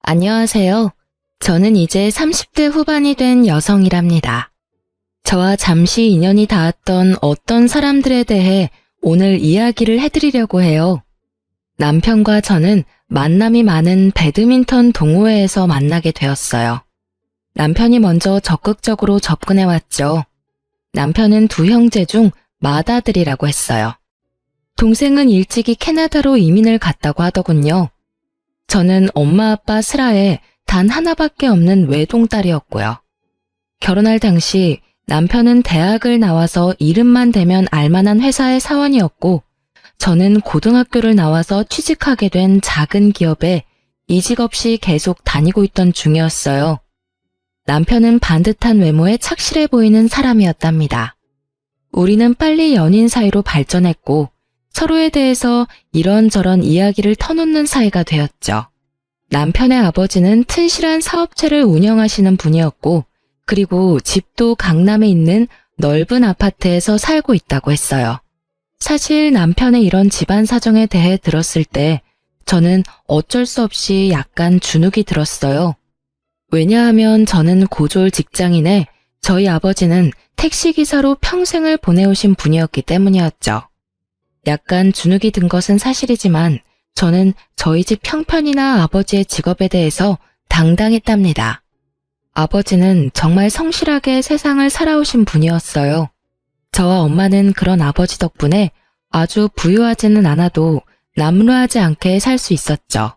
안녕하세요. 저는 이제 30대 후반이 된 여성이랍니다. 저와 잠시 인연이 닿았던 어떤 사람들에 대해 오늘 이야기를 해드리려고 해요. 남편과 저는 만남이 많은 배드민턴 동호회에서 만나게 되었어요. 남편이 먼저 적극적으로 접근해왔죠. 남편은 두 형제 중 맏아들이라고 했어요. 동생은 일찍이 캐나다로 이민을 갔다고 하더군요. 저는 엄마 아빠 슬하에 단 하나밖에 없는 외동딸이었고요. 결혼할 당시 남편은 대학을 나와서 이름만 대면 알만한 회사의 사원이었고 저는 고등학교를 나와서 취직하게 된 작은 기업에 이직 없이 계속 다니고 있던 중이었어요. 남편은 반듯한 외모에 착실해 보이는 사람이었답니다. 우리는 빨리 연인 사이로 발전했고 서로에 대해서 이런저런 이야기를 터놓는 사이가 되었죠. 남편의 아버지는 튼실한 사업체를 운영하시는 분이었고 그리고 집도 강남에 있는 넓은 아파트에서 살고 있다고 했어요. 사실 남편의 이런 집안 사정에 대해 들었을 때 저는 어쩔 수 없이 약간 주눅이 들었어요. 왜냐하면 저는 고졸 직장인에 저희 아버지는 택시기사로 평생을 보내오신 분이었기 때문이었죠. 약간 주눅이 든 것은 사실이지만 저는 저희 집 형편이나 아버지의 직업에 대해서 당당했답니다. 아버지는 정말 성실하게 세상을 살아오신 분이었어요. 저와 엄마는 그런 아버지 덕분에 아주 부유하지는 않아도 남루하지 않게 살 수 있었죠.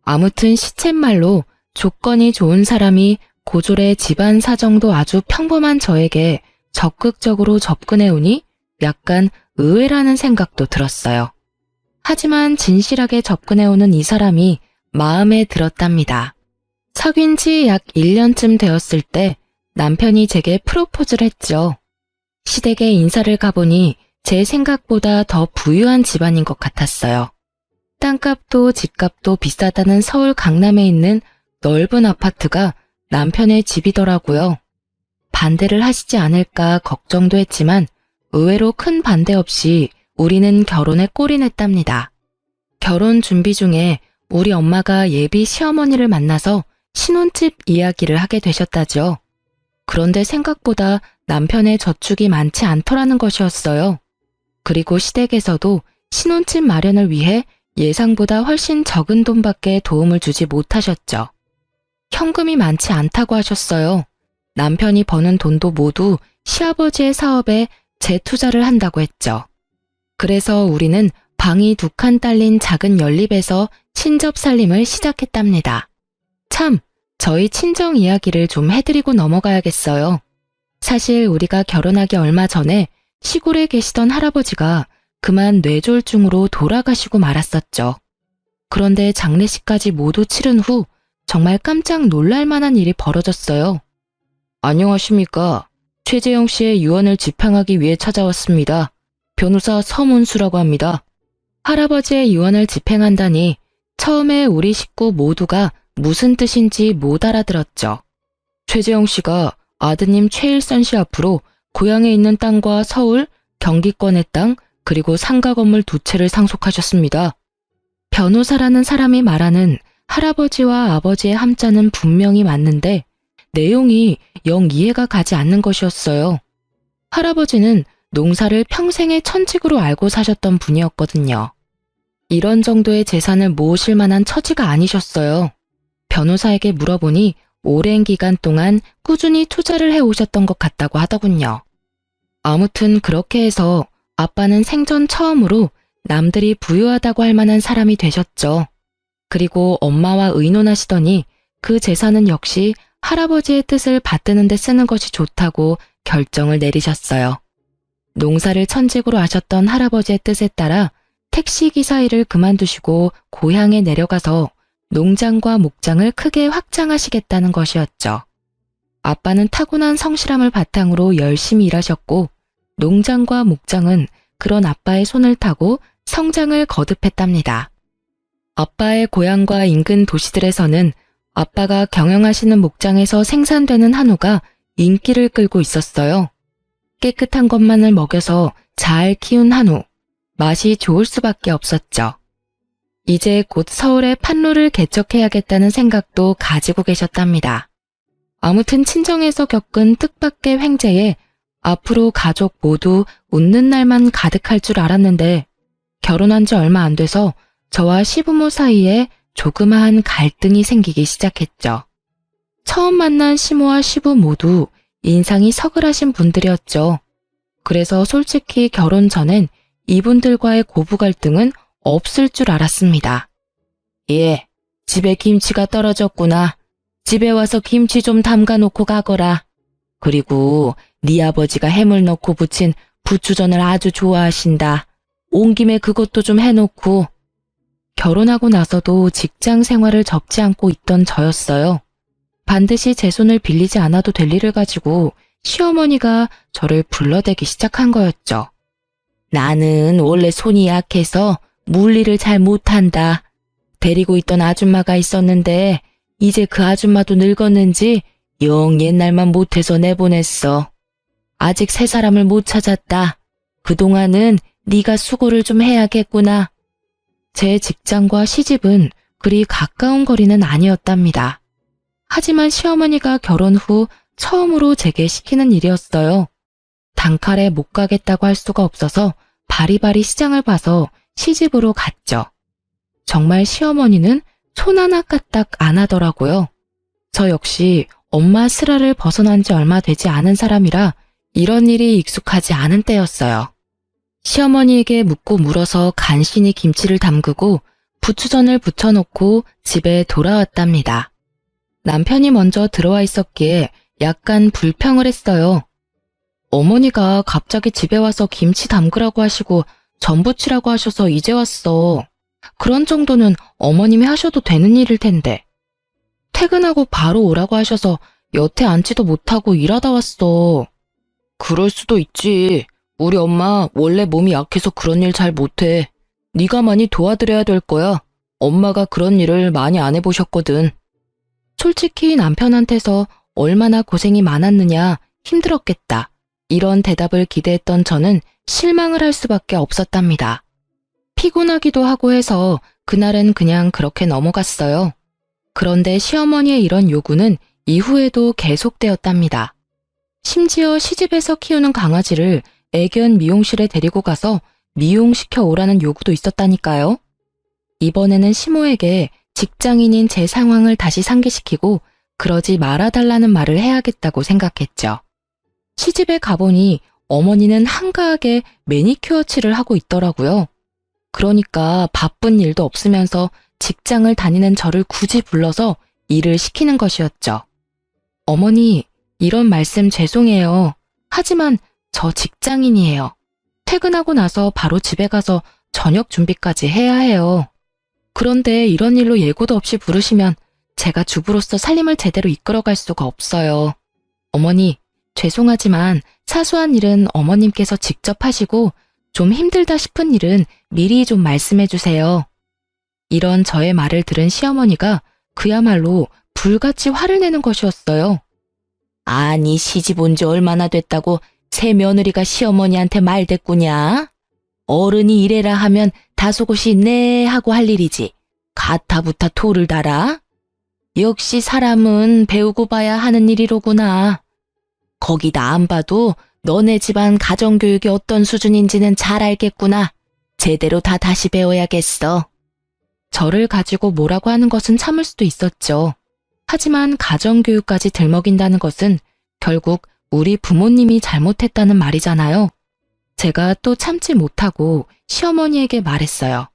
아무튼 시쳇말로 조건이 좋은 사람이 고졸의 집안 사정도 아주 평범한 저에게 적극적으로 접근해오니 약간 의외라는 생각도 들었어요. 하지만 진실하게 접근해오는 이 사람이 마음에 들었답니다. 사귄 지 약 1년쯤 되었을 때 남편이 제게 프로포즈를 했죠. 시댁에 인사를 가보니 제 생각보다 더 부유한 집안인 것 같았어요. 땅값도 집값도 비싸다는 서울 강남에 있는 넓은 아파트가 남편의 집이더라고요. 반대를 하시지 않을까 걱정도 했지만 의외로 큰 반대 없이 우리는 결혼에 골인했답니다. 결혼 준비 중에 우리 엄마가 예비 시어머니를 만나서 신혼집 이야기를 하게 되셨다죠. 그런데 생각보다 남편의 저축이 많지 않더라는 것이었어요. 그리고 시댁에서도 신혼집 마련을 위해 예상보다 훨씬 적은 돈밖에 도움을 주지 못하셨죠. 현금이 많지 않다고 하셨어요. 남편이 버는 돈도 모두 시아버지의 사업에 재투자를 한다고 했죠. 그래서 우리는 방이 2칸 딸린 작은 연립에서 친접 살림을 시작했답니다. 참, 저희 친정 이야기를 좀 해드리고 넘어가야겠어요. 사실 우리가 결혼하기 얼마 전에 시골에 계시던 할아버지가 그만 뇌졸중으로 돌아가시고 말았었죠. 그런데 장례식까지 모두 치른 후 정말 깜짝 놀랄 만한 일이 벌어졌어요. 안녕하십니까. 최재영 씨의 유언을 집행하기 위해 찾아왔습니다. 변호사 서문수라고 합니다. 할아버지의 유언을 집행한다니 처음에 우리 식구 모두가 무슨 뜻인지 못 알아들었죠. 최재영 씨가 아드님 최일선 씨 앞으로 고향에 있는 땅과 서울, 경기권의 땅, 그리고 상가 건물 2채를 상속하셨습니다. 변호사라는 사람이 말하는 할아버지와 아버지의 함자는 분명히 맞는데 내용이 영 이해가 가지 않는 것이었어요. 할아버지는 농사를 평생의 천직으로 알고 사셨던 분이었거든요. 이런 정도의 재산을 모으실 만한 처지가 아니셨어요. 변호사에게 물어보니 오랜 기간 동안 꾸준히 투자를 해오셨던 것 같다고 하더군요. 아무튼 그렇게 해서 아빠는 생전 처음으로 남들이 부유하다고 할 만한 사람이 되셨죠. 그리고 엄마와 의논하시더니 그 재산은 역시 할아버지의 뜻을 받드는 데 쓰는 것이 좋다고 결정을 내리셨어요. 농사를 천직으로 하셨던 할아버지의 뜻에 따라 택시기사 일을 그만두시고 고향에 내려가서 농장과 목장을 크게 확장하시겠다는 것이었죠. 아빠는 타고난 성실함을 바탕으로 열심히 일하셨고 농장과 목장은 그런 아빠의 손을 타고 성장을 거듭했답니다. 아빠의 고향과 인근 도시들에서는 아빠가 경영하시는 목장에서 생산되는 한우가 인기를 끌고 있었어요. 깨끗한 것만을 먹여서 잘 키운 한우, 맛이 좋을 수밖에 없었죠. 이제 곧 서울에 판로를 개척해야겠다는 생각도 가지고 계셨답니다. 아무튼 친정에서 겪은 뜻밖의 횡재에 앞으로 가족 모두 웃는 날만 가득할 줄 알았는데 결혼한 지 얼마 안 돼서 저와 시부모 사이에 조그마한 갈등이 생기기 시작했죠. 처음 만난 시모와 시부 모두 인상이 서글하신 분들이었죠. 그래서 솔직히 결혼 전엔 이분들과의 고부 갈등은 없을 줄 알았습니다. 예, 집에 김치가 떨어졌구나. 집에 와서 김치 좀 담가놓고 가거라. 그리고 네 아버지가 해물 넣고 부친 부추전을 아주 좋아하신다. 온 김에 그것도 좀 해놓고. 결혼하고 나서도 직장 생활을 접지 않고 있던 저였어요. 반드시 제 손을 빌리지 않아도 될 일을 가지고 시어머니가 저를 불러대기 시작한 거였죠. 나는 원래 손이 약해서 물일을 잘 못한다. 데리고 있던 아줌마가 있었는데 이제 그 아줌마도 늙었는지 영 옛날만 못해서 내보냈어. 아직 새 사람을 못 찾았다. 그동안은 네가 수고를 좀 해야겠구나. 제 직장과 시집은 그리 가까운 거리는 아니었답니다. 하지만 시어머니가 결혼 후 처음으로 제게 시키는 일이었어요. 단칼에 못 가겠다고 할 수가 없어서 바리바리 시장을 봐서 시집으로 갔죠. 정말 시어머니는 손 하나 까딱 안 하더라고요. 저 역시 엄마 슬하를 벗어난 지 얼마 되지 않은 사람이라 이런 일이 익숙하지 않은 때였어요. 시어머니에게 묻고 물어서 간신히 김치를 담그고 부추전을 부쳐놓고 집에 돌아왔답니다. 남편이 먼저 들어와 있었기에 약간 불평을 했어요. 어머니가 갑자기 집에 와서 김치 담그라고 하시고 전 부치라고 하셔서 이제 왔어. 그런 정도는 어머님이 하셔도 되는 일일 텐데. 퇴근하고 바로 오라고 하셔서 여태 앉지도 못하고 일하다 왔어. 그럴 수도 있지. 우리 엄마 원래 몸이 약해서 그런 일 잘 못해. 네가 많이 도와드려야 될 거야. 엄마가 그런 일을 많이 안 해보셨거든. 솔직히 남편한테서 얼마나 고생이 많았느냐, 힘들었겠다. 이런 대답을 기대했던 저는 실망을 할 수밖에 없었답니다. 피곤하기도 하고 해서 그날은 그냥 그렇게 넘어갔어요. 그런데 시어머니의 이런 요구는 이후에도 계속되었답니다. 심지어 시집에서 키우는 강아지를 애견 미용실에 데리고 가서 미용시켜 오라는 요구도 있었다니까요. 이번에는 시모에게 직장인인 제 상황을 다시 상기시키고 그러지 말아달라는 말을 해야겠다고 생각했죠. 시집에 가보니 어머니는 한가하게 매니큐어 칠을 하고 있더라고요. 그러니까 바쁜 일도 없으면서 직장을 다니는 저를 굳이 불러서 일을 시키는 것이었죠. 어머니, 이런 말씀 죄송해요. 하지만 저 직장인이에요. 퇴근하고 나서 바로 집에 가서 저녁 준비까지 해야 해요. 그런데 이런 일로 예고도 없이 부르시면 제가 주부로서 살림을 제대로 이끌어갈 수가 없어요. 어머니, 죄송하지만 사소한 일은 어머님께서 직접 하시고 좀 힘들다 싶은 일은 미리 좀 말씀해 주세요. 이런 저의 말을 들은 시어머니가 그야말로 불같이 화를 내는 것이었어요. 아니, 시집 온 지 얼마나 됐다고 새 며느리가 시어머니한테 말대꾸냐? 어른이 이래라 하면 다소곳이 네 하고 할 일이지. 가타부타 토를 달아? 역시 사람은 배우고 봐야 하는 일이로구나. 거기다 안 봐도 너네 집안 가정교육이 어떤 수준인지는 잘 알겠구나. 제대로 다 다시 배워야겠어. 저를 가지고 뭐라고 하는 것은 참을 수도 있었죠. 하지만 가정교육까지 들먹인다는 것은 결국 우리 부모님이 잘못했다는 말이잖아요. 제가 또 참지 못하고 시어머니에게 말했어요.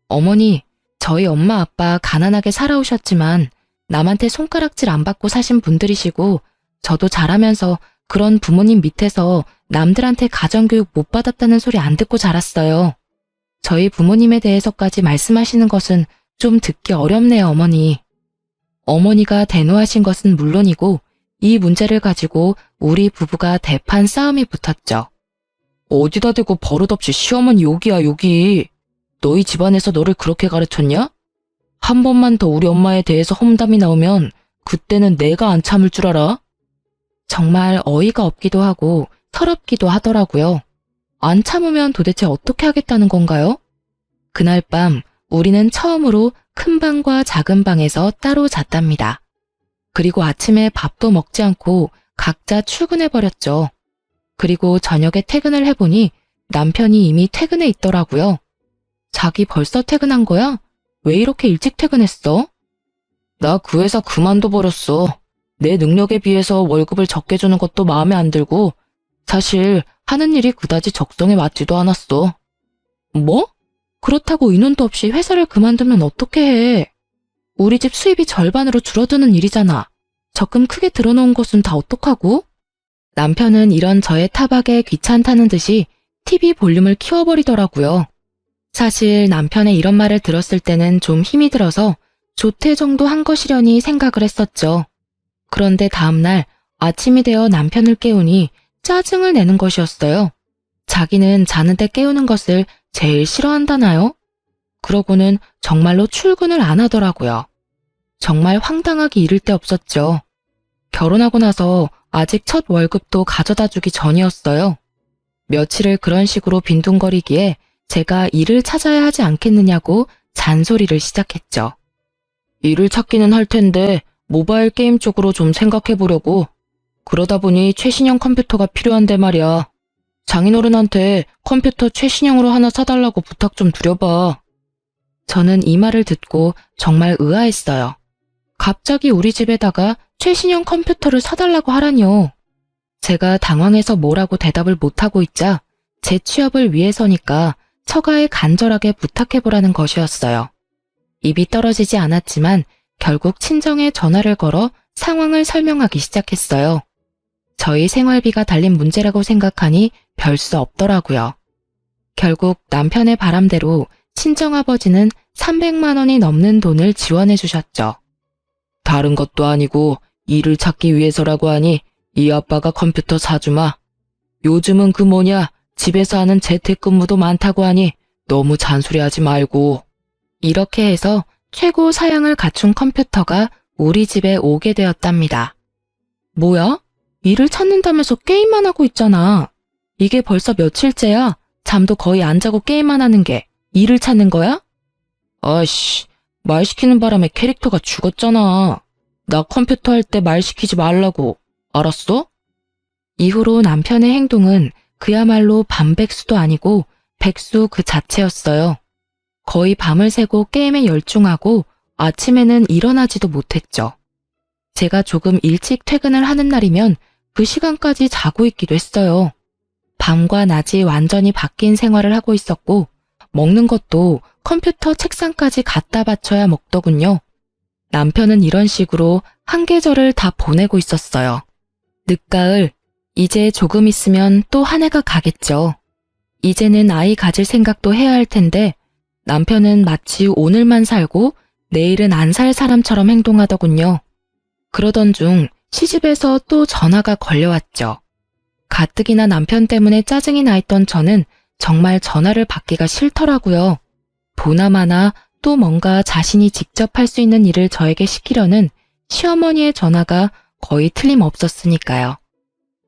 어머니, 저희 엄마 아빠 가난하게 살아오셨지만 남한테 손가락질 안 받고 사신 분들이시고 저도 자라면서 그런 부모님 밑에서 남들한테 가정교육 못 받았다는 소리 안 듣고 자랐어요. 저희 부모님에 대해서까지 말씀하시는 것은 좀 듣기 어렵네요, 어머니. 어머니가 대노하신 것은 물론이고 이 문제를 가지고 우리 부부가 대판 싸움이 붙었죠. 어디다 대고 버릇없이 시어머니 욕이야, 욕이. 너희 집안에서 너를 그렇게 가르쳤냐? 한 번만 더 우리 엄마에 대해서 험담이 나오면 그때는 내가 안 참을 줄 알아? 정말 어이가 없기도 하고 서럽기도 하더라고요. 안 참으면 도대체 어떻게 하겠다는 건가요? 그날 밤 우리는 처음으로 큰 방과 작은 방에서 따로 잤답니다. 그리고 아침에 밥도 먹지 않고 각자 출근해버렸죠. 그리고 저녁에 퇴근을 해보니 남편이 이미 퇴근해 있더라고요. 자기 벌써 퇴근한 거야? 왜 이렇게 일찍 퇴근했어? 나 그 회사 그만둬버렸어. 내 능력에 비해서 월급을 적게 주는 것도 마음에 안 들고 사실 하는 일이 그다지 적성에 맞지도 않았어. 뭐? 그렇다고 인원도 없이 회사를 그만두면 어떻게 해? 우리 집 수입이 절반으로 줄어드는 일이잖아. 적금 크게 들어놓은 것은 다 어떡하고? 남편은 이런 저의 타박에 귀찮다는 듯이 TV 볼륨을 키워버리더라고요. 사실 남편의 이런 말을 들었을 때는 좀 힘이 들어서 조퇴 정도 한 것이려니 생각을 했었죠. 그런데 다음날 아침이 되어 남편을 깨우니 짜증을 내는 것이었어요. 자기는 자는데 깨우는 것을 제일 싫어한다나요? 그러고는 정말로 출근을 안 하더라고요. 정말 황당하기 이를 데 없었죠. 결혼하고 나서 아직 첫 월급도 가져다 주기 전이었어요. 며칠을 그런 식으로 빈둥거리기에 제가 일을 찾아야 하지 않겠느냐고 잔소리를 시작했죠. 일을 찾기는 할 텐데 모바일 게임 쪽으로 좀 생각해 보려고. 그러다 보니 최신형 컴퓨터가 필요한데 말이야. 장인어른한테 컴퓨터 최신형으로 하나 사달라고 부탁 좀 드려봐. 저는 이 말을 듣고 정말 의아했어요. 갑자기 우리 집에다가 최신형 컴퓨터를 사달라고 하라뇨. 제가 당황해서 뭐라고 대답을 못하고 있자 제 취업을 위해서니까 처가에 간절하게 부탁해보라는 것이었어요. 입이 떨어지지 않았지만 결국 친정에 전화를 걸어 상황을 설명하기 시작했어요. 저희 생활비가 달린 문제라고 생각하니 별 수 없더라고요. 결국 남편의 바람대로 친정아버지는 300만 원이 넘는 돈을 지원해 주셨죠. 다른 것도 아니고 일을 찾기 위해서라고 하니 이 아빠가 컴퓨터 사주마. 요즘은 그 뭐냐 집에서 하는 재택근무도 많다고 하니 너무 잔소리하지 말고. 이렇게 해서 최고 사양을 갖춘 컴퓨터가 우리 집에 오게 되었답니다. 뭐야? 일을 찾는다면서 게임만 하고 있잖아. 이게 벌써 며칠째야. 잠도 거의 안 자고 게임만 하는 게 일을 찾는 거야? 아이씨, 말 시키는 바람에 캐릭터가 죽었잖아. 나 컴퓨터 할 때 말 시키지 말라고. 알았어? 이후로 남편의 행동은 그야말로 반백수도 아니고 백수 그 자체였어요. 거의 밤을 새고 게임에 열중하고 아침에는 일어나지도 못했죠. 제가 조금 일찍 퇴근을 하는 날이면 그 시간까지 자고 있기도 했어요. 밤과 낮이 완전히 바뀐 생활을 하고 있었고 먹는 것도 컴퓨터 책상까지 갖다 바쳐야 먹더군요. 남편은 이런 식으로 한 계절을 다 보내고 있었어요. 늦가을, 이제 조금 있으면 또 한 해가 가겠죠. 이제는 아이 가질 생각도 해야 할 텐데 남편은 마치 오늘만 살고 내일은 안 살 사람처럼 행동하더군요. 그러던 중 시집에서 또 전화가 걸려왔죠. 가뜩이나 남편 때문에 짜증이 나 있던 저는 정말 전화를 받기가 싫더라고요. 보나마나 또 뭔가 자신이 직접 할 수 있는 일을 저에게 시키려는 시어머니의 전화가 거의 틀림없었으니까요.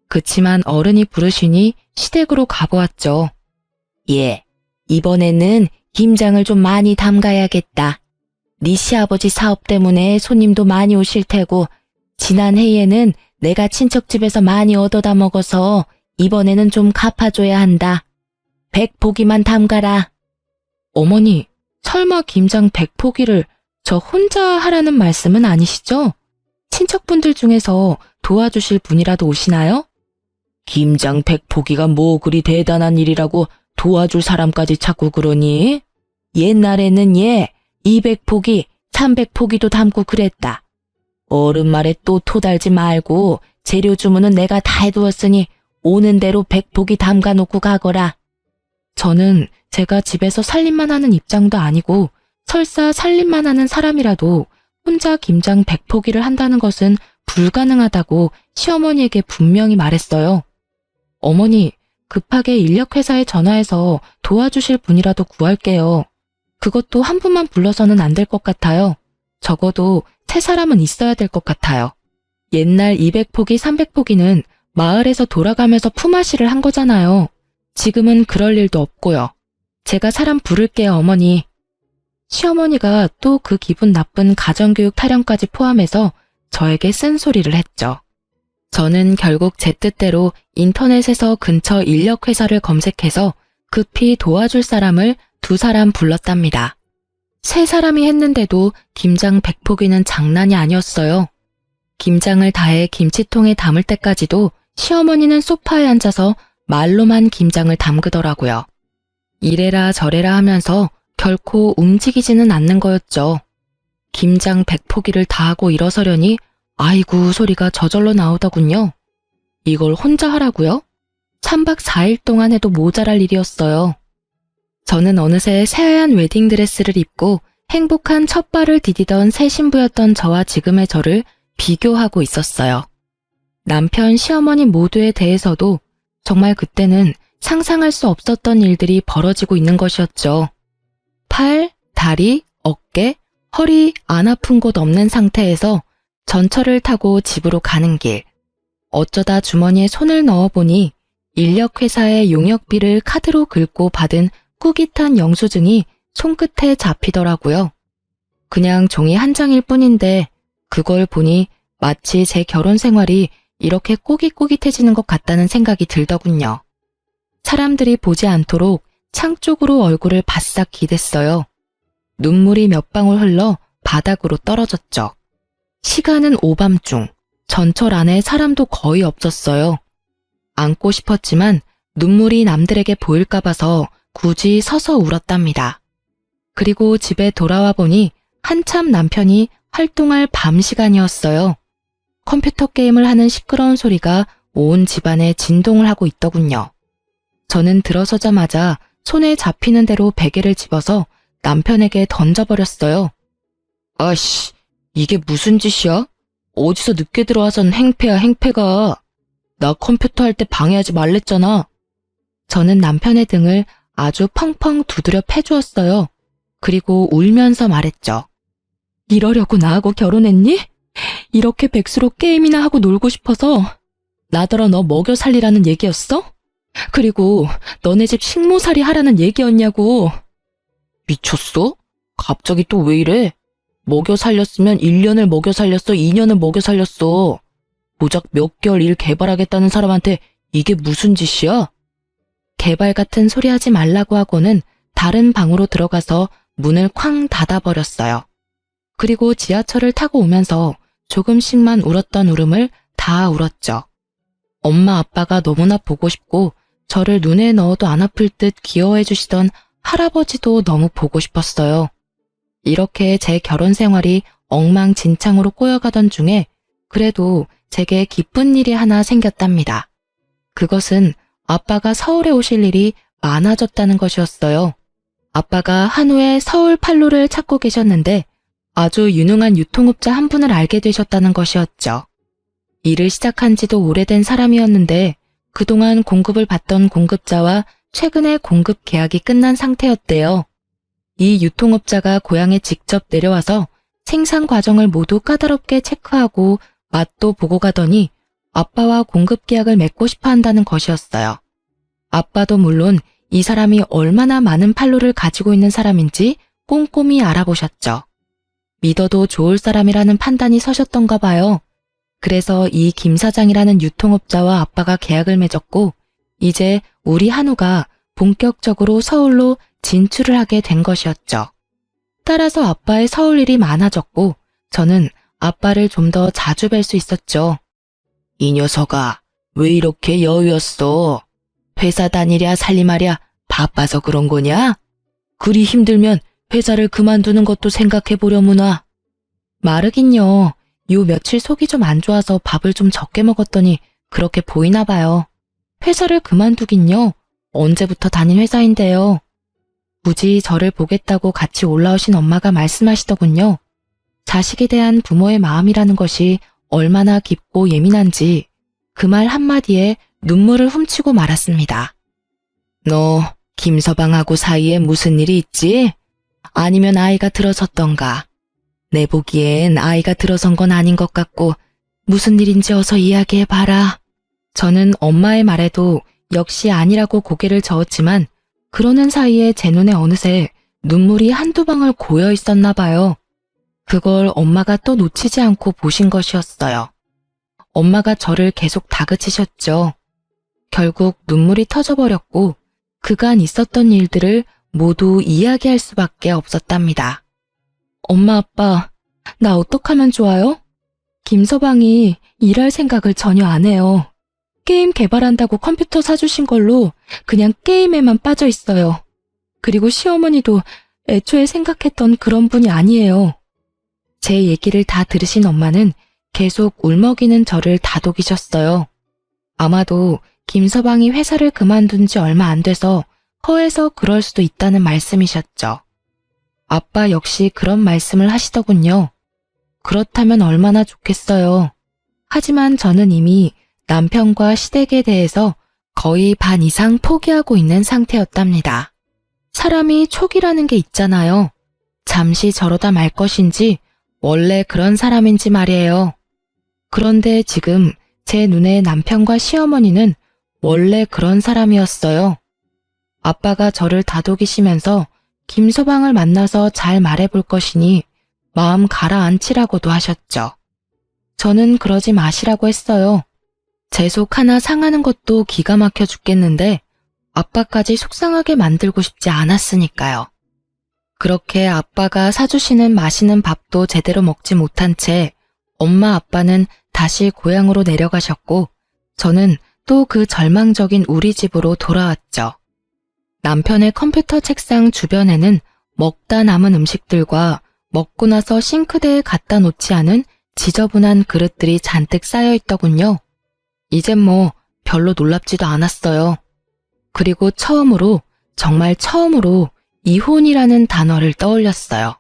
그치만 어른이 부르시니 시댁으로 가보았죠. 예, 이번에는 김장을 좀 많이 담가야겠다. 네 시아버지 사업 때문에 손님도 많이 오실 테고 지난 해에는 내가 친척집에서 많이 얻어다 먹어서 이번에는 좀 갚아줘야 한다. 100포기만 담가라. 어머니, 설마 김장 100포기를 저 혼자 하라는 말씀은 아니시죠? 친척분들 중에서 도와주실 분이라도 오시나요? 김장 100포기가 뭐 그리 대단한 일이라고 도와줄 사람까지 찾고 그러니? 옛날에는 200포기, 300포기도 담고 그랬다. 어른 말에 또 토달지 말고 재료 주문은 내가 다 해두었으니 오는 대로 100포기 담가 놓고 가거라. 저는 제가 집에서 살림만 하는 입장도 아니고 설사 살림만 하는 사람이라도 혼자 김장 100포기를 한다는 것은 불가능하다고 시어머니에게 분명히 말했어요. 어머니, 급하게 인력회사에 전화해서 도와주실 분이라도 구할게요. 그것도 한 분만 불러서는 안 될 것 같아요. 적어도 세 사람은 있어야 될 것 같아요. 옛날 200포기, 300포기는 마을에서 돌아가면서 품앗이를 한 거잖아요. 지금은 그럴 일도 없고요. 제가 사람 부를게요, 어머니. 시어머니가 또 그 기분 나쁜 가정교육 타령까지 포함해서 저에게 쓴소리를 했죠. 저는 결국 제 뜻대로 인터넷에서 근처 인력회사를 검색해서 급히 도와줄 사람을 2사람 불렀답니다. 3사람이 했는데도 김장 100포기는 장난이 아니었어요. 김장을 다해 김치통에 담을 때까지도 시어머니는 소파에 앉아서 말로만 김장을 담그더라고요. 이래라 저래라 하면서 결코 움직이지는 않는 거였죠. 김장 100포기를 다 하고 일어서려니 아이고 소리가 저절로 나오더군요. 이걸 혼자 하라고요? 3박 4일 동안 해도 모자랄 일이었어요. 저는 어느새 새하얀 웨딩드레스를 입고 행복한 첫 발을 디디던 새 신부였던 저와 지금의 저를 비교하고 있었어요. 남편, 시어머니 모두에 대해서도 정말 그때는 상상할 수 없었던 일들이 벌어지고 있는 것이었죠. 팔, 다리, 어깨, 허리 안 아픈 곳 없는 상태에서 전철을 타고 집으로 가는 길. 어쩌다 주머니에 손을 넣어보니 인력회사의 용역비를 카드로 긁고 받은 꾸깃한 영수증이 손끝에 잡히더라고요. 그냥 종이 한 장일 뿐인데 그걸 보니 마치 제 결혼 생활이 이렇게 꼬깃꼬깃해지는 것 같다는 생각이 들더군요. 사람들이 보지 않도록 창 쪽으로 얼굴을 바싹 기댔어요. 눈물이 몇 방울 흘러 바닥으로 떨어졌죠. 시간은 오밤중, 전철 안에 사람도 거의 없었어요. 안고 싶었지만 눈물이 남들에게 보일까 봐서 굳이 서서 울었답니다. 그리고 집에 돌아와 보니 한참 남편이 활동할 밤 시간이었어요. 컴퓨터 게임을 하는 시끄러운 소리가 온 집안에 진동을 하고 있더군요. 저는 들어서자마자 손에 잡히는 대로 베개를 집어서 남편에게 던져버렸어요. 아씨, 이게 무슨 짓이야? 어디서 늦게 들어와선 행패야 행패가. 나 컴퓨터 할 때 방해하지 말랬잖아. 저는 남편의 등을 아주 펑펑 두드려 패주었어요. 그리고 울면서 말했죠. 이러려고 나하고 결혼했니? 이렇게 백수로 게임이나 하고 놀고 싶어서 나더러 너 먹여 살리라는 얘기였어? 그리고 너네 집 식모살이 하라는 얘기였냐고. 미쳤어? 갑자기 또 왜 이래? 먹여 살렸으면 1년을 먹여 살렸어, 2년을 먹여 살렸어. 고작 몇 개월 일 개발하겠다는 사람한테 이게 무슨 짓이야? 개발 같은 소리 하지 말라고 하고는 다른 방으로 들어가서 문을 쾅 닫아버렸어요. 그리고 지하철을 타고 오면서 조금씩만 울었던 울음을 다 울었죠. 엄마 아빠가 너무나 보고 싶고 저를 눈에 넣어도 안 아플 듯 귀여워해 주시던 할아버지도 너무 보고 싶었어요. 이렇게 제 결혼 생활이 엉망진창으로 꼬여가던 중에 그래도 제게 기쁜 일이 하나 생겼답니다. 그것은 아빠가 서울에 오실 일이 많아졌다는 것이었어요. 아빠가 한우에 서울 판로를 찾고 계셨는데 아주 유능한 유통업자 한 분을 알게 되셨다는 것이었죠. 일을 시작한 지도 오래된 사람이었는데 그동안 공급을 받던 공급자와 최근에 공급 계약이 끝난 상태였대요. 이 유통업자가 고향에 직접 내려와서 생산 과정을 모두 까다롭게 체크하고 맛도 보고 가더니 아빠와 공급 계약을 맺고 싶어 한다는 것이었어요. 아빠도 물론 이 사람이 얼마나 많은 판로를 가지고 있는 사람인지 꼼꼼히 알아보셨죠. 믿어도 좋을 사람이라는 판단이 서셨던가 봐요. 그래서 이 김 사장이라는 유통업자와 아빠가 계약을 맺었고 이제 우리 한우가 본격적으로 서울로 진출을 하게 된 것이었죠. 따라서 아빠의 서울 일이 많아졌고 저는 아빠를 좀 더 자주 뵐 수 있었죠. 이 녀석아, 왜 이렇게 여유였어? 회사 다니랴 살림하랴 바빠서 그런 거냐? 그리 힘들면 회사를 그만두는 것도 생각해보려무나. 마르긴요. 요 며칠 속이 좀 안 좋아서 밥을 좀 적게 먹었더니 그렇게 보이나 봐요. 회사를 그만두긴요. 언제부터 다닌 회사인데요. 굳이 저를 보겠다고 같이 올라오신 엄마가 말씀하시더군요. 자식에 대한 부모의 마음이라는 것이 얼마나 깊고 예민한지 그 말 한마디에 눈물을 훔치고 말았습니다. 너 김서방하고 사이에 무슨 일이 있지? 아니면 아이가 들어섰던가? 내 보기엔 아이가 들어선 건 아닌 것 같고 무슨 일인지 어서 이야기해봐라. 저는 엄마의 말에도 역시 아니라고 고개를 저었지만 그러는 사이에 제 눈에 어느새 눈물이 한두 방울 고여 있었나 봐요. 그걸 엄마가 또 놓치지 않고 보신 것이었어요. 엄마가 저를 계속 다그치셨죠. 결국 눈물이 터져버렸고 그간 있었던 일들을 모두 이야기할 수밖에 없었답니다. 엄마, 아빠, 나 어떡하면 좋아요? 김서방이 일할 생각을 전혀 안 해요. 게임 개발한다고 컴퓨터 사주신 걸로 그냥 게임에만 빠져 있어요. 그리고 시어머니도 애초에 생각했던 그런 분이 아니에요. 제 얘기를 다 들으신 엄마는 계속 울먹이는 저를 다독이셨어요. 아마도 김서방이 회사를 그만둔 지 얼마 안 돼서 허해서 그럴 수도 있다는 말씀이셨죠. 아빠 역시 그런 말씀을 하시더군요. 그렇다면 얼마나 좋겠어요. 하지만 저는 이미 남편과 시댁에 대해서 거의 반 이상 포기하고 있는 상태였답니다. 사람이 촉이라는 게 있잖아요. 잠시 저러다 말 것인지 원래 그런 사람인지 말이에요. 그런데 지금 제 눈에 남편과 시어머니는 원래 그런 사람이었어요. 아빠가 저를 다독이시면서 김서방을 만나서 잘 말해볼 것이니 마음 가라앉히라고도 하셨죠. 저는 그러지 마시라고 했어요. 제 속 하나 상하는 것도 기가 막혀 죽겠는데 아빠까지 속상하게 만들고 싶지 않았으니까요. 그렇게 아빠가 사주시는 맛있는 밥도 제대로 먹지 못한 채 엄마 아빠는 다시 고향으로 내려가셨고 저는 또 그 절망적인 우리 집으로 돌아왔죠. 남편의 컴퓨터 책상 주변에는 먹다 남은 음식들과 먹고 나서 싱크대에 갖다 놓지 않은 지저분한 그릇들이 잔뜩 쌓여 있더군요. 이젠 뭐 별로 놀랍지도 않았어요. 그리고 처음으로, 정말 처음으로 이혼이라는 단어를 떠올렸어요.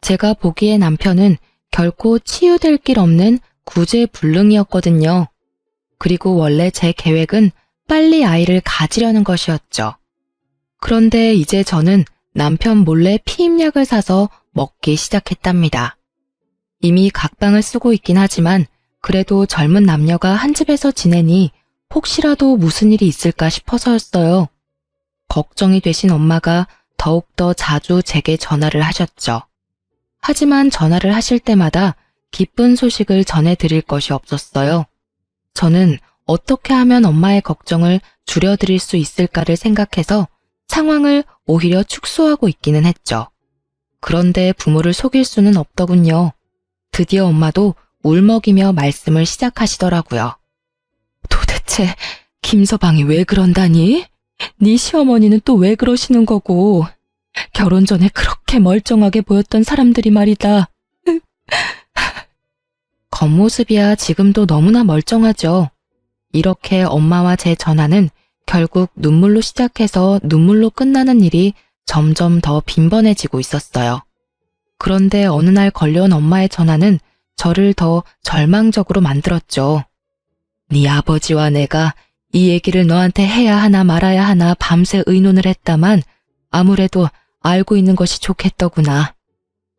제가 보기에 남편은 결코 치유될 길 없는 구제불능이었거든요. 그리고 원래 제 계획은 빨리 아이를 가지려는 것이었죠. 그런데 이제 저는 남편 몰래 피임약을 사서 먹기 시작했답니다. 이미 각방을 쓰고 있긴 하지만 그래도 젊은 남녀가 한 집에서 지내니 혹시라도 무슨 일이 있을까 싶어서였어요. 걱정이 되신 엄마가 더욱더 자주 제게 전화를 하셨죠. 하지만 전화를 하실 때마다 기쁜 소식을 전해드릴 것이 없었어요. 저는 어떻게 하면 엄마의 걱정을 줄여드릴 수 있을까를 생각해서 상황을 오히려 축소하고 있기는 했죠. 그런데 부모를 속일 수는 없더군요. 드디어 엄마도 울먹이며 말씀을 시작하시더라고요. 도대체 김서방이 왜 그런다니? 네 시어머니는 또 왜 그러시는 거고? 결혼 전에 그렇게 멀쩡하게 보였던 사람들이 말이다. 겉모습이야 지금도 너무나 멀쩡하죠. 이렇게 엄마와 제 전화는 결국 눈물로 시작해서 눈물로 끝나는 일이 점점 더 빈번해지고 있었어요. 그런데 어느 날 걸려온 엄마의 전화는 저를 더 절망적으로 만들었죠. 네 아버지와 내가 이 얘기를 너한테 해야 하나 말아야 하나 밤새 의논을 했다만 아무래도 알고 있는 것이 좋겠더구나.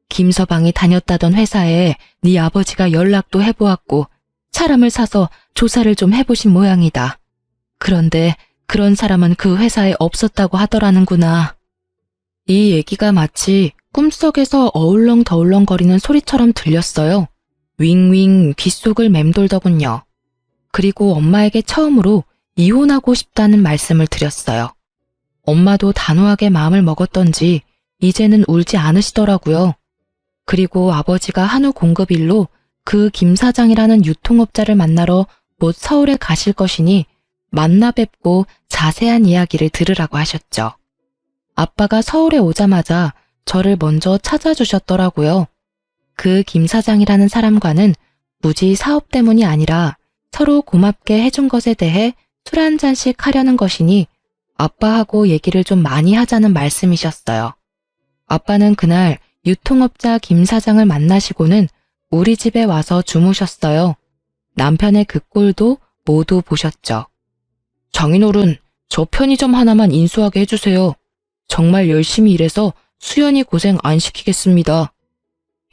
김서방이 다녔다던 회사에 네 아버지가 연락도 해보았고 사람을 사서 조사를 좀 해보신 모양이다. 그런데 그런 사람은 그 회사에 없었다고 하더라는구나. 이 얘기가 마치 꿈속에서 어울렁더울렁거리는 소리처럼 들렸어요. 윙윙 귓속을 맴돌더군요. 그리고 엄마에게 처음으로 이혼하고 싶다는 말씀을 드렸어요. 엄마도 단호하게 마음을 먹었던지 이제는 울지 않으시더라고요. 그리고 아버지가 한우 공급일로 그 김 사장이라는 유통업자를 만나러 곧 서울에 가실 것이니 만나 뵙고 자세한 이야기를 들으라고 하셨죠. 아빠가 서울에 오자마자 저를 먼저 찾아주셨더라고요. 그 김 사장이라는 사람과는 굳이 사업 때문이 아니라 서로 고맙게 해준 것에 대해 술 한 잔씩 하려는 것이니 아빠하고 얘기를 좀 많이 하자는 말씀이셨어요. 아빠는 그날 유통업자 김 사장을 만나시고는 우리 집에 와서 주무셨어요. 남편의 그 꼴도 모두 보셨죠. 장인어른, 저 편의점 하나만 인수하게 해주세요. 정말 열심히 일해서 수연이 고생 안 시키겠습니다.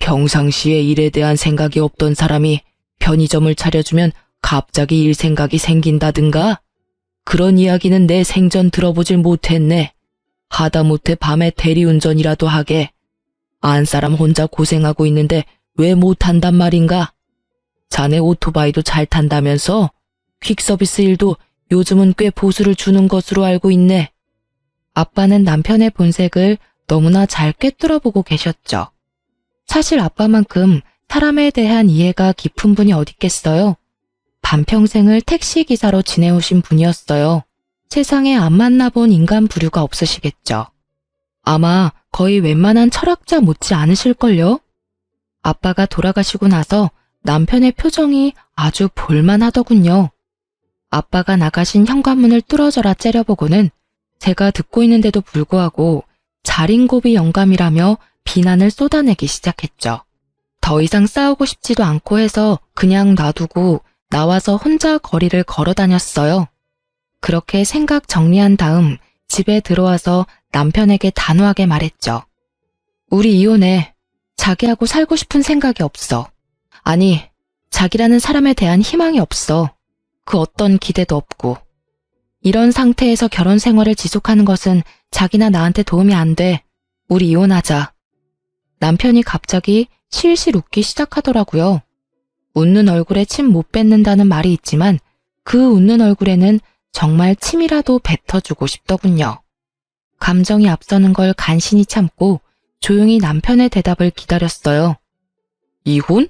평상시에 일에 대한 생각이 없던 사람이 편의점을 차려주면 갑자기 일 생각이 생긴다든가? 그런 이야기는 내 생전 들어보질 못했네. 하다못해 밤에 대리운전이라도 하게. 안 사람 혼자 고생하고 있는데 왜 못한단 말인가? 자네 오토바이도 잘 탄다면서? 퀵서비스 일도 요즘은 꽤 보수를 주는 것으로 알고 있네. 아빠는 남편의 본색을 너무나 잘 꿰뚫어보고 계셨죠. 사실 아빠만큼 사람에 대한 이해가 깊은 분이 어딨겠어요. 반평생을 택시기사로 지내오신 분이었어요. 세상에 안 만나본 인간 부류가 없으시겠죠. 아마 거의 웬만한 철학자 못지 않으실걸요? 아빠가 돌아가시고 나서 남편의 표정이 아주 볼만하더군요. 아빠가 나가신 현관문을 뚫어져라 째려보고는 제가 듣고 있는데도 불구하고 자린고비 영감이라며 비난을 쏟아내기 시작했죠. 더 이상 싸우고 싶지도 않고 해서 그냥 놔두고 나와서 혼자 거리를 걸어 다녔어요. 그렇게 생각 정리한 다음 집에 들어와서 남편에게 단호하게 말했죠. 우리 이혼해. 자기하고 살고 싶은 생각이 없어. 아니, 자기라는 사람에 대한 희망이 없어. 그 어떤 기대도 없고. 이런 상태에서 결혼 생활을 지속하는 것은 자기나 나한테 도움이 안 돼. 우리 이혼하자. 남편이 갑자기 실실 웃기 시작하더라고요. 웃는 얼굴에 침 못 뱉는다는 말이 있지만 그 웃는 얼굴에는 정말 침이라도 뱉어주고 싶더군요. 감정이 앞서는 걸 간신히 참고 조용히 남편의 대답을 기다렸어요. 이혼?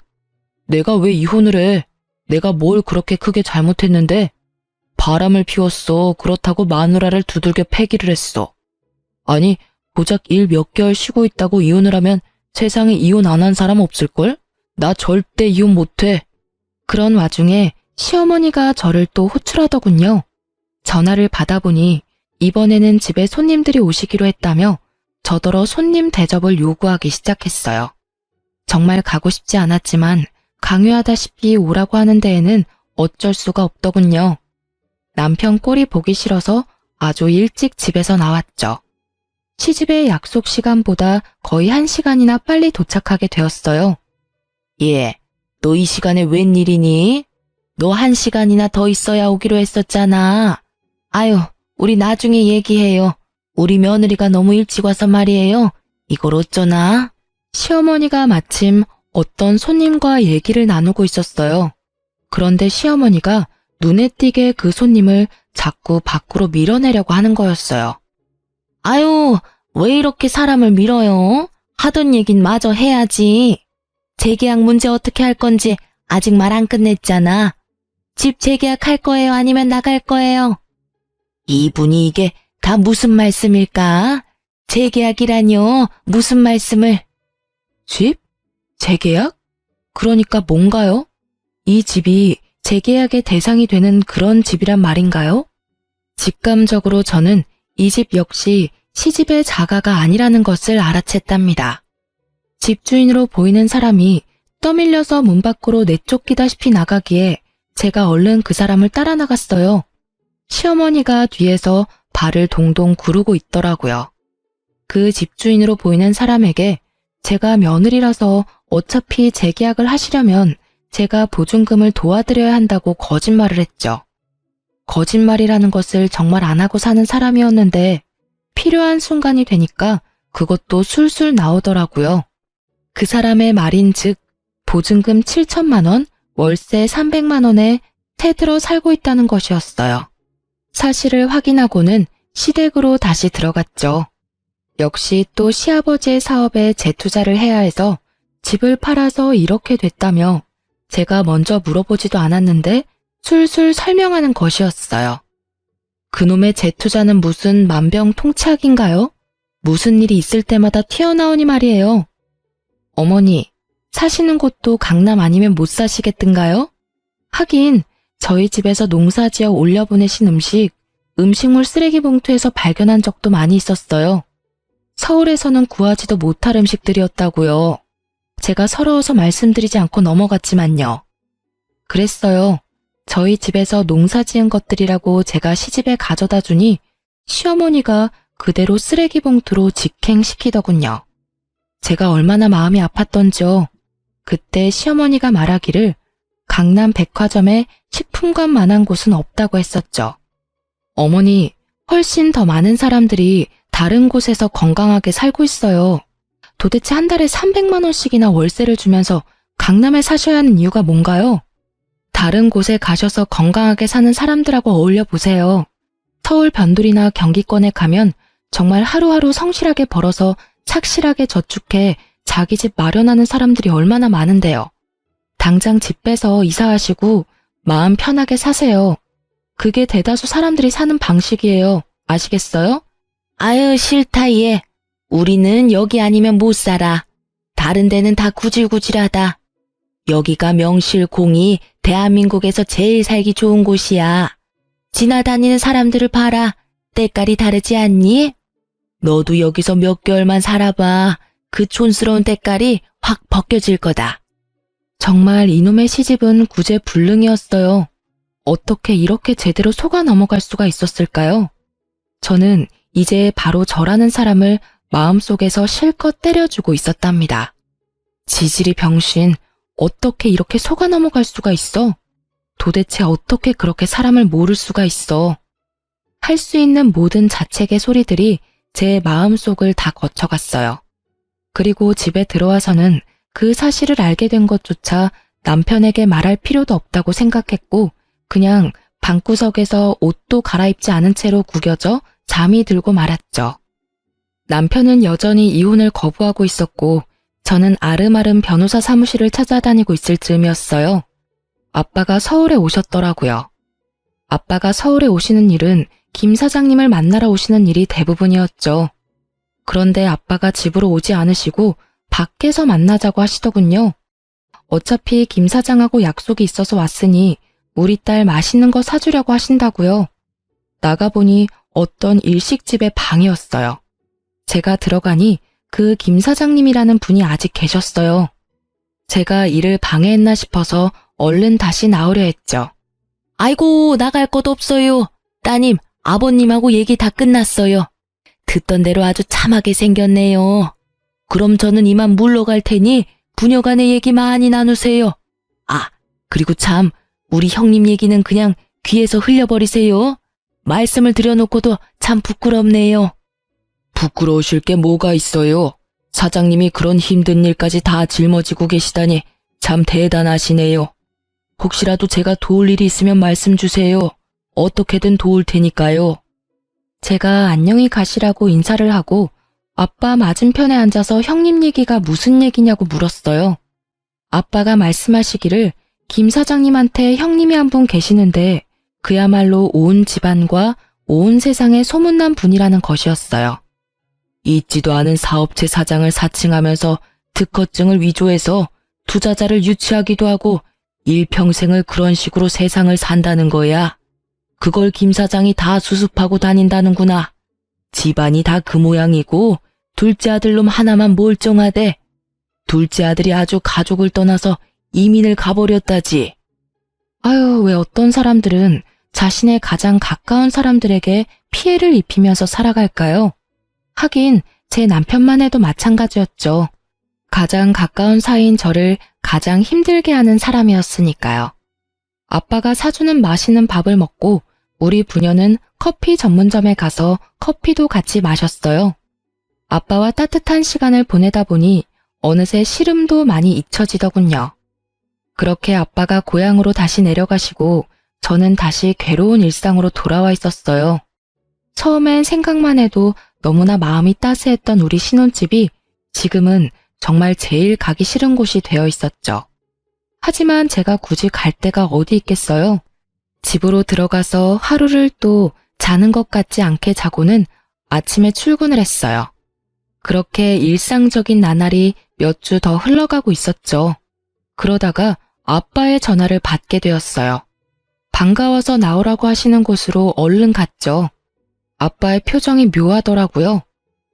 내가 왜 이혼을 해? 내가 뭘 그렇게 크게 잘못했는데? 바람을 피웠어. 그렇다고 마누라를 두들겨 패기를 했어. 아니, 고작 일 몇 개월 쉬고 있다고 이혼을 하면 세상에 이혼 안 한 사람 없을걸? 나 절대 이혼 못해. 그런 와중에 시어머니가 저를 또 호출하더군요. 전화를 받아보니 이번에는 집에 손님들이 오시기로 했다며 저더러 손님 대접을 요구하기 시작했어요. 정말 가고 싶지 않았지만 강요하다시피 오라고 하는 데에는 어쩔 수가 없더군요. 남편 꼴이 보기 싫어서 아주 일찍 집에서 나왔죠. 시집의 약속 시간보다 거의 1시간이나 빨리 도착하게 되었어요. 예, 너 이 시간에 웬일이니? 너 1시간이나 더 있어야 오기로 했었잖아. 아유, 우리 나중에 얘기해요. 우리 며느리가 너무 일찍 와서 말이에요. 이걸 어쩌나? 시어머니가 마침 어떤 손님과 얘기를 나누고 있었어요. 그런데 시어머니가 눈에 띄게 그 손님을 자꾸 밖으로 밀어내려고 하는 거였어요. 아유, 왜 이렇게 사람을 밀어요? 하던 얘긴 마저 해야지. 재계약 문제 어떻게 할 건지 아직 말 안 끝냈잖아. 집 재계약할 거예요? 아니면 나갈 거예요? 이분이 이게 다 무슨 말씀일까? 재계약이라뇨? 무슨 말씀을? 집? 재계약? 그러니까 뭔가요? 이 집이 재계약의 대상이 되는 그런 집이란 말인가요? 직감적으로 저는 이 집 역시 시집의 자가가 아니라는 것을 알아챘답니다. 집주인으로 보이는 사람이 떠밀려서 문 밖으로 내쫓기다시피 나가기에 제가 얼른 그 사람을 따라 나갔어요. 시어머니가 뒤에서 발을 동동 구르고 있더라고요. 그 집주인으로 보이는 사람에게 제가 며느리라서 어차피 재계약을 하시려면 제가 보증금을 도와드려야 한다고 거짓말을 했죠. 거짓말이라는 것을 정말 안 하고 사는 사람이었는데 필요한 순간이 되니까 그것도 술술 나오더라고요. 그 사람의 말인즉 보증금 7천만 원, 월세 300만 원에 새들어 살고 있다는 것이었어요. 사실을 확인하고는 시댁으로 다시 들어갔죠. 역시 또 시아버지의 사업에 재투자를 해야 해서 집을 팔아서 이렇게 됐다며 제가 먼저 물어보지도 않았는데 술술 설명하는 것이었어요. 그놈의 재투자는 무슨 만병통치약인가요? 무슨 일이 있을 때마다 튀어나오니 말이에요. 어머니, 사시는 곳도 강남 아니면 못 사시겠던가요? 하긴 저희 집에서 농사지어 올려보내신 음식물 쓰레기 봉투에서 발견한 적도 많이 있었어요. 서울에서는 구하지도 못할 음식들이었다고요. 제가 서러워서 말씀드리지 않고 넘어갔지만요. 그랬어요. 저희 집에서 농사 지은 것들이라고 제가 시집에 가져다 주니 시어머니가 그대로 쓰레기 봉투로 직행시키더군요. 제가 얼마나 마음이 아팠던지요. 그때 시어머니가 말하기를 강남 백화점에 식품관만한 곳은 없다고 했었죠. 어머니, 훨씬 더 많은 사람들이 다른 곳에서 건강하게 살고 있어요. 도대체 한 달에 300만 원씩이나 월세를 주면서 강남에 사셔야 하는 이유가 뭔가요? 다른 곳에 가셔서 건강하게 사는 사람들하고 어울려 보세요. 서울 변두리나 경기권에 가면 정말 하루하루 성실하게 벌어서 착실하게 저축해 자기 집 마련하는 사람들이 얼마나 많은데요. 당장 집 빼서 이사하시고 마음 편하게 사세요. 그게 대다수 사람들이 사는 방식이에요. 아시겠어요? 아유, 싫다 얘. 우리는 여기 아니면 못 살아. 다른 데는 다 구질구질하다. 여기가 명실공히 대한민국에서 제일 살기 좋은 곳이야. 지나다니는 사람들을 봐라. 때깔이 다르지 않니? 너도 여기서 몇 개월만 살아봐. 그 촌스러운 때깔이 확 벗겨질 거다. 정말 이놈의 시집은 구제불능이었어요. 어떻게 이렇게 제대로 속아 넘어갈 수가 있었을까요? 저는 이제 바로 저라는 사람을 마음속에서 실컷 때려주고 있었답니다. 지질이 병신, 어떻게 이렇게 속아 넘어갈 수가 있어? 도대체 어떻게 그렇게 사람을 모를 수가 있어? 할 수 있는 모든 자책의 소리들이 제 마음속을 다 거쳐갔어요. 그리고 집에 들어와서는 그 사실을 알게 된 것조차 남편에게 말할 필요도 없다고 생각했고 그냥 방구석에서 옷도 갈아입지 않은 채로 구겨져 잠이 들고 말았죠. 남편은 여전히 이혼을 거부하고 있었고 저는 아름아름 변호사 사무실을 찾아다니고 있을 즈음이었어요. 아빠가 서울에 오셨더라고요. 아빠가 서울에 오시는 일은 김 사장님을 만나러 오시는 일이 대부분이었죠. 그런데 아빠가 집으로 오지 않으시고 밖에서 만나자고 하시더군요. 어차피 김 사장하고 약속이 있어서 왔으니 우리 딸 맛있는 거 사주려고 하신다고요. 나가보니 어떤 일식집의 방이었어요. 제가 들어가니 그 김 사장님이라는 분이 아직 계셨어요. 제가 일을 방해했나 싶어서 얼른 다시 나오려 했죠. 아이고, 나갈 것도 없어요. 따님, 아버님하고 얘기 다 끝났어요. 듣던 대로 아주 참하게 생겼네요. 그럼 저는 이만 물러갈 테니 부녀간의 얘기 많이 나누세요. 아, 그리고 참, 우리 형님 얘기는 그냥 귀에서 흘려버리세요. 말씀을 드려놓고도 참 부끄럽네요. 부끄러우실 게 뭐가 있어요? 사장님이 그런 힘든 일까지 다 짊어지고 계시다니 참 대단하시네요. 혹시라도 제가 도울 일이 있으면 말씀 주세요. 어떻게든 도울 테니까요. 제가 안녕히 가시라고 인사를 하고 아빠 맞은편에 앉아서 형님 얘기가 무슨 얘기냐고 물었어요. 아빠가 말씀하시기를 김 사장님한테 형님이 한 분 계시는데 그야말로 온 집안과 온 세상에 소문난 분이라는 것이었어요. 있지도 않은 사업체 사장을 사칭하면서 특허증을 위조해서 투자자를 유치하기도 하고 일평생을 그런 식으로 세상을 산다는 거야. 그걸 김 사장이 다 수습하고 다닌다는구나. 집안이 다 그 모양이고 둘째 아들놈 하나만 멀쩡하대. 둘째 아들이 아주 가족을 떠나서 이민을 가버렸다지. 아유, 왜 어떤 사람들은 자신의 가장 가까운 사람들에게 피해를 입히면서 살아갈까요? 하긴 제 남편만 해도 마찬가지였죠. 가장 가까운 사이인 저를 가장 힘들게 하는 사람이었으니까요. 아빠가 사주는 맛있는 밥을 먹고 우리 부녀는 커피 전문점에 가서 커피도 같이 마셨어요. 아빠와 따뜻한 시간을 보내다 보니 어느새 시름도 많이 잊혀지더군요. 그렇게 아빠가 고향으로 다시 내려가시고 저는 다시 괴로운 일상으로 돌아와 있었어요. 처음엔 생각만 해도 너무나 마음이 따스했던 우리 신혼집이 지금은 정말 제일 가기 싫은 곳이 되어 있었죠. 하지만 제가 굳이 갈 데가 어디 있겠어요? 집으로 들어가서 하루를 또 자는 것 같지 않게 자고는 아침에 출근을 했어요. 그렇게 일상적인 나날이 몇 주 더 흘러가고 있었죠. 그러다가 아빠의 전화를 받게 되었어요. 반가워서 나오라고 하시는 곳으로 얼른 갔죠. 아빠의 표정이 묘하더라고요.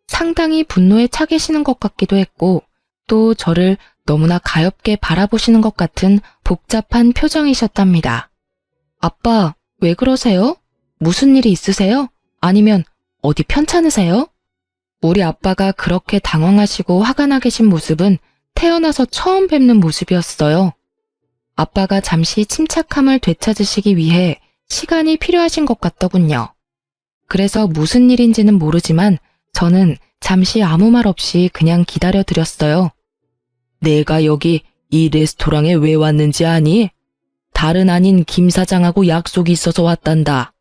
상당히 분노에 차 계시는 것 같기도 했고 또 저를 너무나 가엾게 바라보시는 것 같은 복잡한 표정이셨답니다. 아빠, 왜 그러세요? 무슨 일이 있으세요? 아니면 어디 편찮으세요? 우리 아빠가 그렇게 당황하시고 화가 나 계신 모습은 태어나서 처음 뵙는 모습이었어요. 아빠가 잠시 침착함을 되찾으시기 위해 시간이 필요하신 것 같더군요. 그래서 무슨 일인지는 모르지만 저는 잠시 아무 말 없이 그냥 기다려드렸어요. 내가 여기 이 레스토랑에 왜 왔는지 아니? 다른 아닌 김 사장하고 약속이 있어서 왔단다.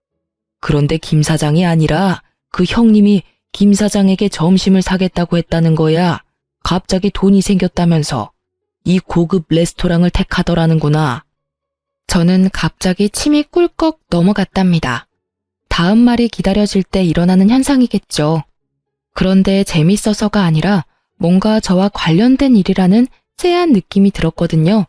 그런데 김 사장이 아니라 그 형님이 김 사장에게 점심을 사겠다고 했다는 거야. 갑자기 돈이 생겼다면서 이 고급 레스토랑을 택하더라는구나. 저는 갑자기 침이 꿀꺽 넘어갔답니다. 다음 말이 기다려질 때 일어나는 현상이겠죠. 그런데 재밌어서가 아니라 뭔가 저와 관련된 일이라는 쎄한 느낌이 들었거든요.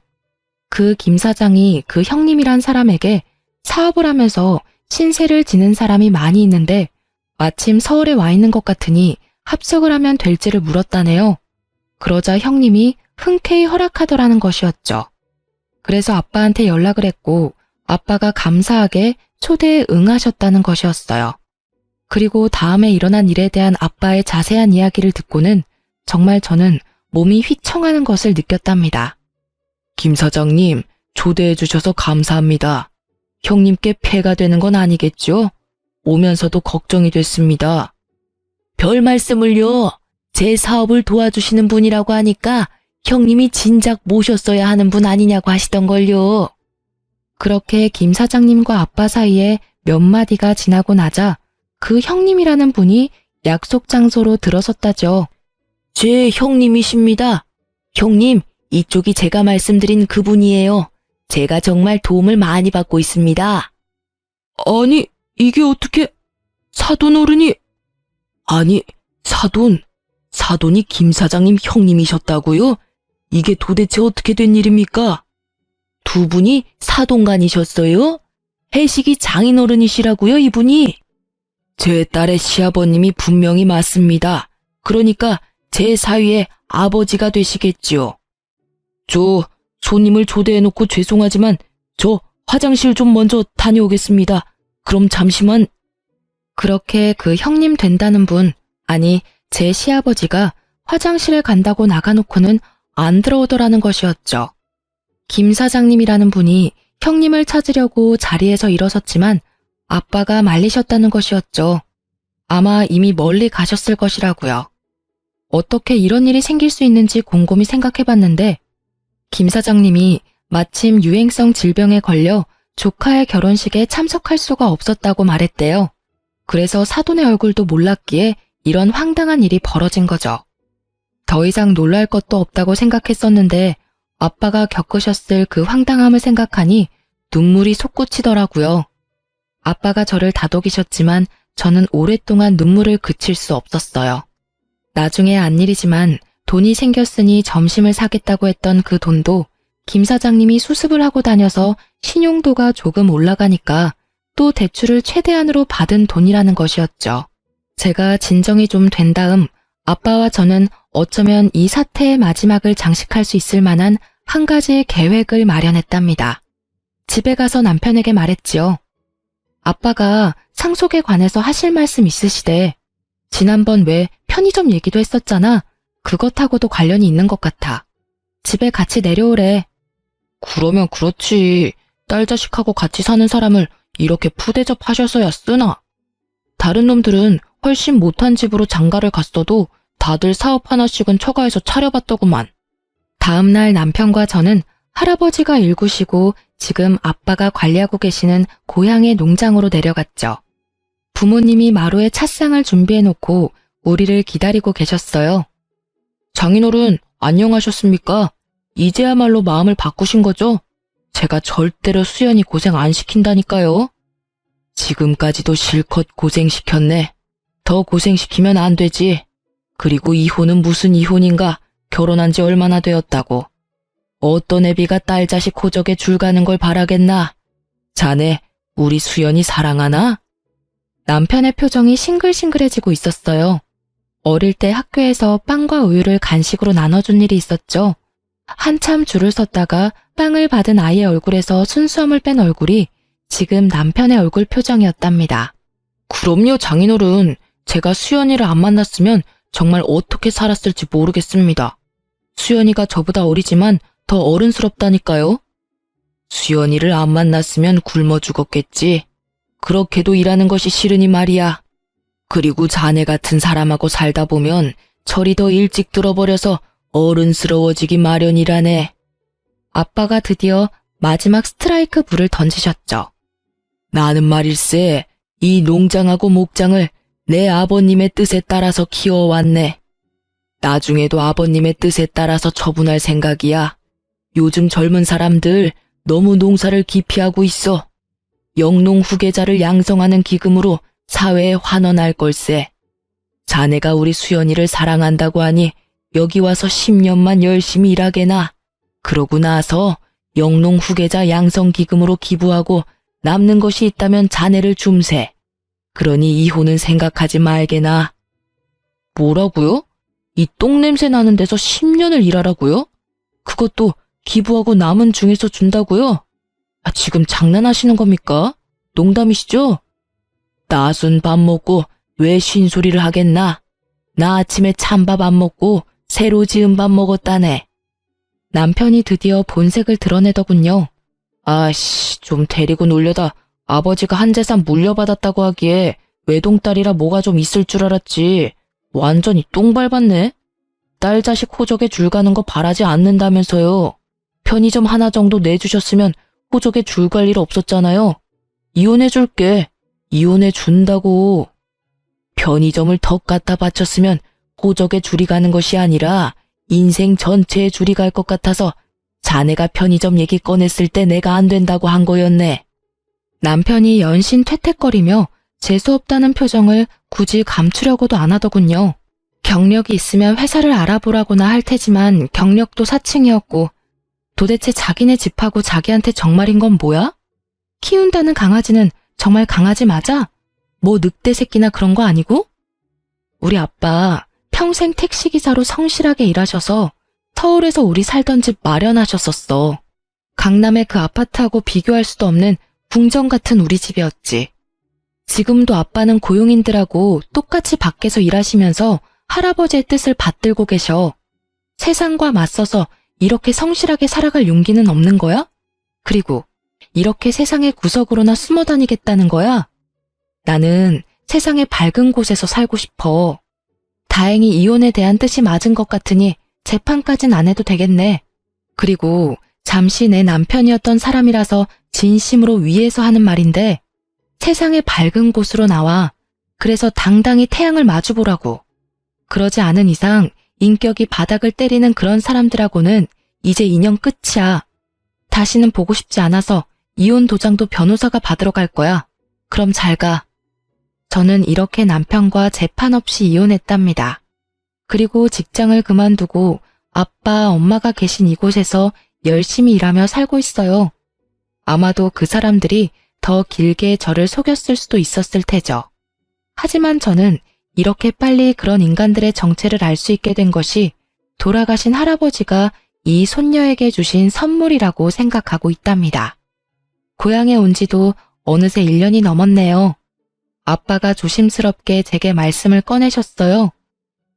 그 김 사장이 그 형님이란 사람에게 사업을 하면서 신세를 지는 사람이 많이 있는데 마침 서울에 와 있는 것 같으니 합석을 하면 될지를 물었다네요. 그러자 형님이 흔쾌히 허락하더라는 것이었죠. 그래서 아빠한테 연락을 했고 아빠가 감사하게 초대에 응하셨다는 것이었어요. 그리고 다음에 일어난 일에 대한 아빠의 자세한 이야기를 듣고는 정말 저는 몸이 휘청하는 것을 느꼈답니다. 김 사장님, 초대해 주셔서 감사합니다. 형님께 폐가 되는 건 아니겠죠? 오면서도 걱정이 됐습니다. 별 말씀을요. 제 사업을 도와주시는 분이라고 하니까 형님이 진작 모셨어야 하는 분 아니냐고 하시던걸요. 그렇게 김 사장님과 아빠 사이에 몇 마디가 지나고 나자 그 형님이라는 분이 약속 장소로 들어섰다죠. 제 형님이십니다. 형님, 이쪽이 제가 말씀드린 그분이에요. 제가 정말 도움을 많이 받고 있습니다. 아니, 이게 어떻게... 사돈 어른이... 아니, 사돈이 김 사장님 형님이셨다고요? 이게 도대체 어떻게 된 일입니까? 두 분이 사돈간이셨어요? 해식이 장인어른이시라고요, 이분이? 제 딸의 시아버님이 분명히 맞습니다. 그러니까 제 사위의 아버지가 되시겠지요. 저 손님을 초대해놓고 죄송하지만 저 화장실 좀 먼저 다녀오겠습니다. 그럼 잠시만. 그렇게 그 형님 된다는 분, 아니 제 시아버지가 화장실에 간다고 나가놓고는 안 들어오더라는 것이었죠. 김 사장님이라는 분이 형님을 찾으려고 자리에서 일어섰지만 아빠가 말리셨다는 것이었죠. 아마 이미 멀리 가셨을 것이라고요. 어떻게 이런 일이 생길 수 있는지 곰곰이 생각해봤는데 김 사장님이 마침 유행성 질병에 걸려 조카의 결혼식에 참석할 수가 없었다고 말했대요. 그래서 사돈의 얼굴도 몰랐기에 이런 황당한 일이 벌어진 거죠. 더 이상 놀랄 것도 없다고 생각했었는데 아빠가 겪으셨을 그 황당함을 생각하니 눈물이 솟구치더라고요. 아빠가 저를 다독이셨지만 저는 오랫동안 눈물을 그칠 수 없었어요. 나중에 안 일이지만 돈이 생겼으니 점심을 사겠다고 했던 그 돈도 김 사장님이 수습을 하고 다녀서 신용도가 조금 올라가니까 또 대출을 최대한으로 받은 돈이라는 것이었죠. 제가 진정이 좀 된 다음 아빠와 저는 어쩌면 이 사태의 마지막을 장식할 수 있을 만한 한 가지의 계획을 마련했답니다. 집에 가서 남편에게 말했지요. 아빠가 상속에 관해서 하실 말씀 있으시대. 지난번 왜 편의점 얘기도 했었잖아. 그것하고도 관련이 있는 것 같아. 집에 같이 내려오래. 그러면 그렇지. 딸 자식하고 같이 사는 사람을 이렇게 푸대접하셔서야 쓰나. 다른 놈들은 훨씬 못한 집으로 장가를 갔어도 다들 사업 하나씩은 처가에서 차려봤더구만. 다음날 남편과 저는 할아버지가 일구시고 지금 아빠가 관리하고 계시는 고향의 농장으로 내려갔죠. 부모님이 마루에 찻상을 준비해놓고 우리를 기다리고 계셨어요. 장인어른, 안녕하셨습니까? 이제야말로 마음을 바꾸신 거죠? 제가 절대로 수연이 고생 안 시킨다니까요. 지금까지도 실컷 고생시켰네. 더 고생시키면 안 되지. 그리고 이혼은 무슨 이혼인가? 결혼한 지 얼마나 되었다고. 어떤 애비가 딸 자식 호적에 줄 가는 걸 바라겠나? 자네, 우리 수연이 사랑하나? 남편의 표정이 싱글싱글해지고 있었어요. 어릴 때 학교에서 빵과 우유를 간식으로 나눠준 일이 있었죠. 한참 줄을 섰다가 빵을 받은 아이의 얼굴에서 순수함을 뺀 얼굴이 지금 남편의 얼굴 표정이었답니다. 그럼요, 장인어른. 제가 수연이를 안 만났으면 정말 어떻게 살았을지 모르겠습니다. 수연이가 저보다 어리지만 더 어른스럽다니까요. 수연이를 안 만났으면 굶어 죽었겠지. 그렇게도 일하는 것이 싫으니 말이야. 그리고 자네 같은 사람하고 살다 보면 철이 더 일찍 들어버려서 어른스러워지기 마련이라네. 아빠가 드디어 마지막 스트라이크 불을 던지셨죠. 나는 말일세, 이 농장하고 목장을 내 아버님의 뜻에 따라서 키워왔네. 나중에도 아버님의 뜻에 따라서 처분할 생각이야. 요즘 젊은 사람들 너무 농사를 기피하고 있어. 영농 후계자를 양성하는 기금으로 사회에 환원할 걸세. 자네가 우리 수연이를 사랑한다고 하니 여기 와서 10년만 열심히 일하게나. 그러고 나서 영농 후계자 양성 기금으로 기부하고 남는 것이 있다면 자네를 줌세. 그러니 이혼은 생각하지 말게나. 뭐라고요? 이 똥냄새 나는 데서 10년을 일하라고요? 그것도 기부하고 남은 중에서 준다고요? 지금 장난하시는 겁니까? 농담이시죠? 나순 밥 먹고 왜 쉰소리를 하겠나? 나 아침에 찬밥 안 먹고 새로 지은 밥 먹었다네. 남편이 드디어 본색을 드러내더군요. 아씨, 좀 데리고 놀려다 아버지가 한 재산 물려받았다고 하기에 외동딸이라 뭐가 좀 있을 줄 알았지. 완전히 똥 밟았네. 딸 자식 호적에 줄 가는 거 바라지 않는다면서요. 편의점 하나 정도 내주셨으면 호적에 줄 갈 일 없었잖아요. 이혼해줄게. 이혼해준다고. 편의점을 덕 갖다 바쳤으면 호적에 줄이 가는 것이 아니라 인생 전체에 줄이 갈 것 같아서 자네가 편의점 얘기 꺼냈을 때 내가 안 된다고 한 거였네. 남편이 연신 퇴퇴거리며 재수없다는 표정을 굳이 감추려고도 안 하더군요. 경력이 있으면 회사를 알아보라고나 할 테지만 경력도 사칭이었고 도대체 자기네 집하고 자기한테 정말인 건 뭐야? 키운다는 강아지는 정말 강아지 맞아? 뭐 늑대 새끼나 그런 거 아니고? 우리 아빠 평생 택시기사로 성실하게 일하셔서 서울에서 우리 살던 집 마련하셨었어. 강남의 그 아파트하고 비교할 수도 없는 궁전 같은 우리 집이었지. 지금도 아빠는 고용인들하고 똑같이 밖에서 일하시면서 할아버지의 뜻을 받들고 계셔. 세상과 맞서서 이렇게 성실하게 살아갈 용기는 없는 거야? 그리고 이렇게 세상의 구석으로나 숨어 다니겠다는 거야? 나는 세상의 밝은 곳에서 살고 싶어. 다행히 이혼에 대한 뜻이 맞은 것 같으니 재판까진 안 해도 되겠네. 그리고 잠시 내 남편이었던 사람이라서 진심으로 위해서 하는 말인데 세상의 밝은 곳으로 나와. 그래서 당당히 태양을 마주보라고. 그러지 않은 이상 인격이 바닥을 때리는 그런 사람들하고는 이제 인연 끝이야. 다시는 보고 싶지 않아서 이혼 도장도 변호사가 받으러 갈 거야. 그럼 잘 가. 저는 이렇게 남편과 재판 없이 이혼했답니다. 그리고 직장을 그만두고 아빠, 엄마가 계신 이곳에서 열심히 일하며 살고 있어요. 아마도 그 사람들이 더 길게 저를 속였을 수도 있었을 테죠. 하지만 저는 이렇게 빨리 그런 인간들의 정체를 알 수 있게 된 것이 돌아가신 할아버지가 이 손녀에게 주신 선물이라고 생각하고 있답니다. 고향에 온 지도 어느새 1년이 넘었네요. 아빠가 조심스럽게 제게 말씀을 꺼내셨어요.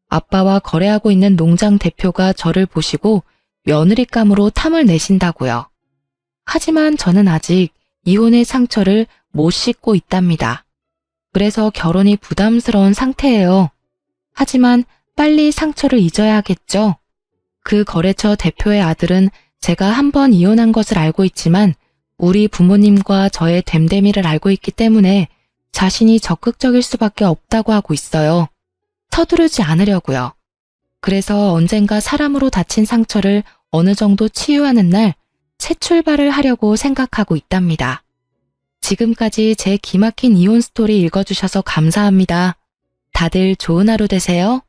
아빠와 거래하고 있는 농장 대표가 저를 보시고 며느리감으로 탐을 내신다고요. 하지만 저는 아직 이혼의 상처를 못 씻고 있답니다. 그래서 결혼이 부담스러운 상태예요. 하지만 빨리 상처를 잊어야겠죠. 그 거래처 대표의 아들은 제가 한 번 이혼한 것을 알고 있지만 우리 부모님과 저의 됨됨이를 알고 있기 때문에 자신이 적극적일 수밖에 없다고 하고 있어요. 서두르지 않으려고요. 그래서 언젠가 사람으로 다친 상처를 어느 정도 치유하는 날 새 출발을 하려고 생각하고 있답니다. 지금까지 제 기막힌 이혼 스토리 읽어주셔서 감사합니다. 다들 좋은 하루 되세요.